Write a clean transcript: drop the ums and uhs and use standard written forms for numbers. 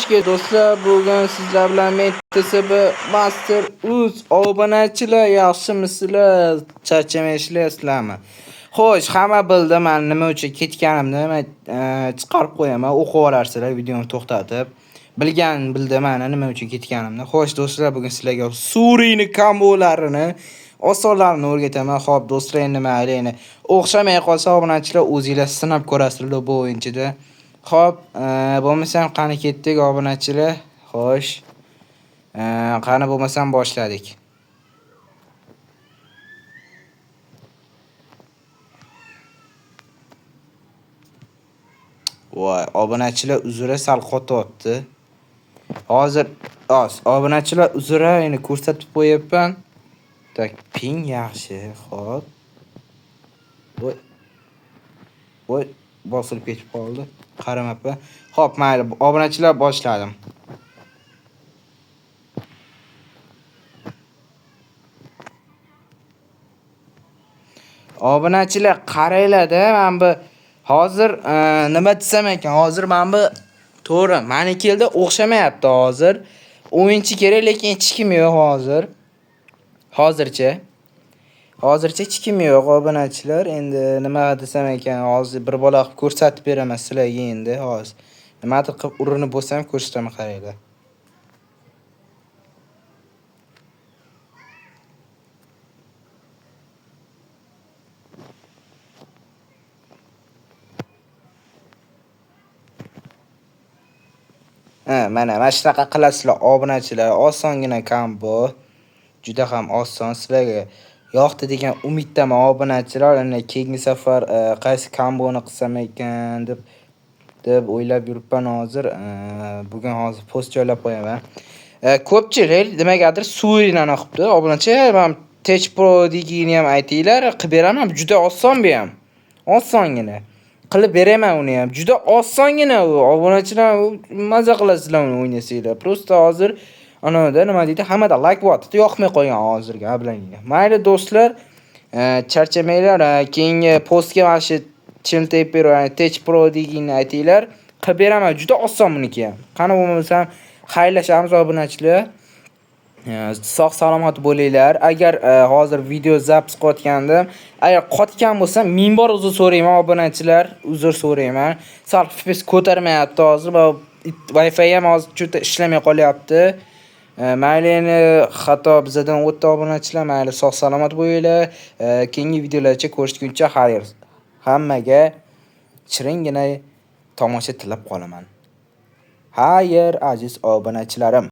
Xushki do'stlar, bugun sizlar bilan men TSB Master Uz obunachilar yaxshimisizlar? Charchamaysizlarmi? Xo'sh, hamma bildi men nima uchun ketganimni, men chiqarib qo'yaman, o'qib olarsizlar videoni to'xtatib. Bildi men nima uchun ketganimni. Xo'sh do'stlar, bugun sizlarga Suriyni kombolarini osonlarini o'rgataman. Xo'p do'stlar, endi mayli, o'xshamay qolsa obunachilar o'zingizlar sinab ko'rasizlar bu o'yinchida. Xo'p, bo'lmasam qani ketdik obunachilar. Xo'sh. Qani bo'lmasam boshladik. Voy, obunachilar uzra sal qotyapti. Hozir obunachilar uzra endi ko'rsatib qo'yapman. Tak, ping yaxshi. Xo'p. Voy, bosilib ketib qoldi. Qaramapman. Xo'p, mayli, obunachilar boshladim. Obunachilar qaranglar-da, men bu hozir nima desam ekan, hozir men bu to'g'ri, menikilda o'xshamayapti hozir. O'yinchi kerak, lekin hech kim yo'q hozir. Hozircha hech kim yo'q obunachilar. Endi nima desam ekan, hozir bir bola qilib ko'rsatib beraman sizlarga endi hozir. Nimadir qilib urinib bo'lsam ko'rsataman, qaranglar. Mana shunaqa qilasizlar obunachilar. Osongina kombo. Juda ham oson. Sizlarga yoqdi degan umiddaman obunachilar. Endi keyingi safar qaysi komboni qilsam ekan deb o'ylab yuribman hozir. Bugun hozir post joylab qo'yaman. Ko'pchilik nimagadir Suriyani qilibdi. Obunachilar, men Tech Pro degini ham aytinglar, qilib beraman. Juda oson bu ham. Osongina. Qilib beraman uni ham. Juda osongina u. Obunachilar maza qilasizlar uni o'ynasanglar. Prosta hozir anada nima deydi? Hammada like bo'lyapti. Yoqmay qo'ygan hozirgi ablanga. Mayli do'stlar, charchamanglar. Keyingi postga mana shu Chiltepero, Tech Pro degini aytinglar. Qilib beraman. Juda oson buniki ham. Qani bo'lmasam xayrlashamiz obunachilar. Sog' salomat bo'linglar. Agar hozir video zapis qilayotgandim, agar qotgan bo'lsa, ming bor uzr so'rayman obunachilar, uzr so'rayman. Sal FPS ko'tarmayapti hozir va Wi-Fi ham hozir juda ishlamay qolyapti. Mayli, xato bizdan o'tdi obunachilar. Mayli, sog' salomat bo'linglar. Keyingi videolarda ko'rishguncha xayr. Hammaga chiringina tomosha tilab qolaman. Xayr, aziz obunachilarim.